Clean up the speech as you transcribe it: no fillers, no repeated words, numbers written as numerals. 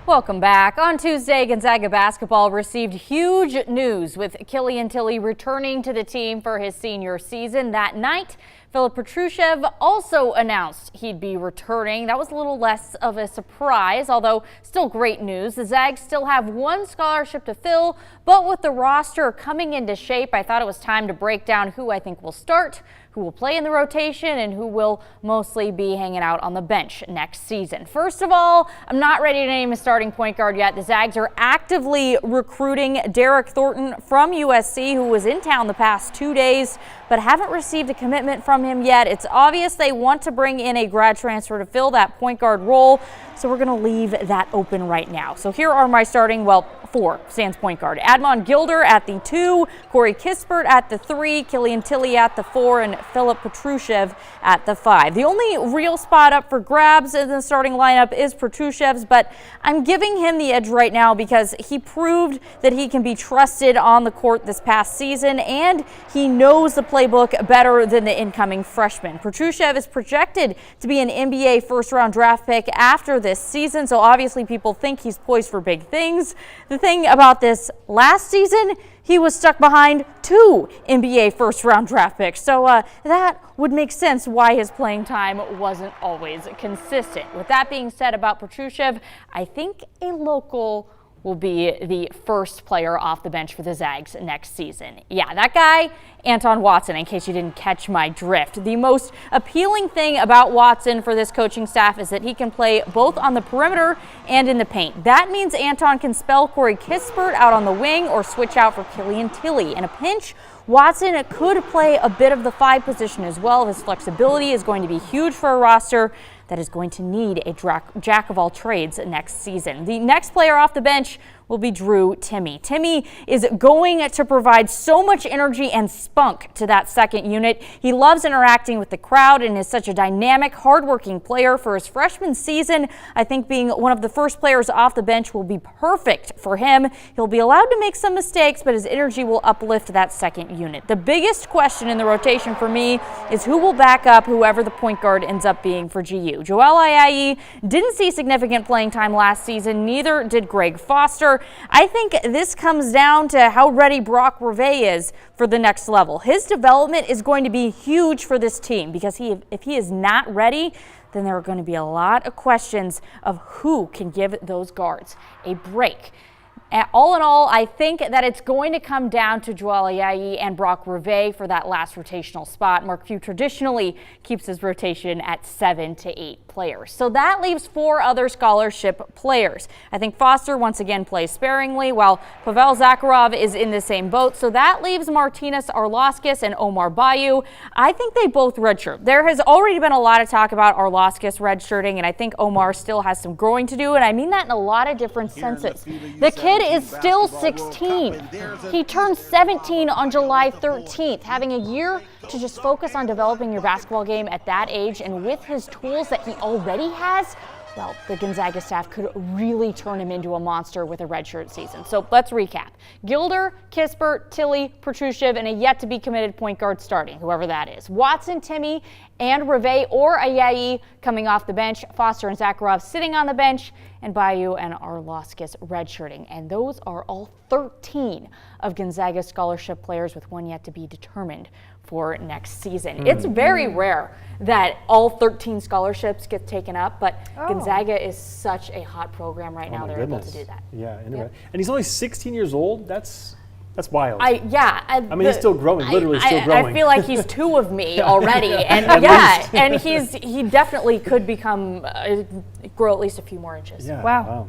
Welcome back. On Tuesday, Gonzaga basketball received huge news with Killian Tillie returning to the team for his senior season. That night, Filip Petrusev also announced he'd be returning. That was a little less of a surprise, although still great news. The Zags still have one scholarship to fill, but with the roster coming into shape, I thought it was time to break down who I think will start, who will play in the rotation, and who will mostly be hanging out on the bench next season. First of all, I'm not ready to name a starting point guard yet. The Zags are actively recruiting Derek Thornton from USC, who was in town the past 2 days, but haven't received a commitment from him yet. It's obvious they want to bring in a grad transfer to fill that point guard role, so we're going to leave that open right now. So here are my starting, four sans point guard. Admon Gilder at the 2, Corey Kispert at the 3, Killian Tillie at the 4, and Filip Petrusev at the 5. The only real spot up for grabs in the starting lineup is Petrusev's, but I'm giving him the edge right now because he proved that he can be trusted on the court this past season, and he knows the playbook better than the incoming freshman. Petrusev is projected to be an NBA first-round draft pick after this season, so obviously people think he's poised for big things. The thing about this last season, he was stuck behind 2 NBA first-round draft picks, so that would make sense why his playing time wasn't always consistent. With that being said about Petrusev, I think a local will be the first player off the bench for the Zags next season. Yeah, that guy, Anton Watson, in case you didn't catch my drift. The most appealing thing about Watson for this coaching staff is that he can play both on the perimeter and in the paint. That means Anton can spell Corey Kispert out on the wing or switch out for Killian Tillie. In a pinch, Watson could play a bit of the 5 position as well. His flexibility is going to be huge for a roster that is going to need a jack of all trades next season. The next player off the bench will be Drew Timme. Timme is going to provide so much energy and spunk to that second unit. He loves interacting with the crowd and is such a dynamic, hardworking player. For his freshman season, I think being one of the first players off the bench will be perfect for him. He'll be allowed to make some mistakes, but his energy will uplift that second unit. The biggest question in the rotation for me is who will back up whoever the point guard ends up being for GU. Joel Ayayi didn't see significant playing time last season, neither did Greg Foster. I think this comes down to how ready Brock Reve is for the next level. His development is going to be huge for this team because if he is not ready, then there are going to be a lot of questions of who can give those guards a break. All in all, I think that it's going to come down to Joel Ayayi and Brock Reve for that last rotational spot. Mark Few traditionally keeps his rotation at 7 to 8 players. So that leaves 4 other scholarship players. I think Foster once again plays sparingly, while Pavel Zakharov is in the same boat. So that leaves Martinas Arlauskas and Omar Bayou. I think they both redshirt. There has already been a lot of talk about Arlauskas redshirting, and I think Omar still has some growing to do, and I mean that in a lot of different senses. The kid is still 16. He turned 17 on July 13th. Having a year to just focus on developing your basketball game at that age, and with his tools that he already has, well, the Gonzaga staff could really turn him into a monster with a redshirt season. So let's recap. Gilder, Kispert, Tillie, Petrusev, and a yet-to-be-committed point guard starting, whoever that is. Watson, Timme, and Reve or Ayayi coming off the bench. Foster and Zakharov sitting on the bench, and Bayou and Arlauskas redshirting. And those are all 13 of Gonzaga's scholarship players, with one yet to be determined for next season. It's very rare that all 13 scholarships get taken up, but Gonzaga is such a hot program right now. They're able to do that. Yeah, anyway. And he's only 16 years old. That's wild. I mean, he's still growing, literally still growing. I feel like he's 2 of me already, and and he definitely could become grow at least a few more inches. Yeah, wow.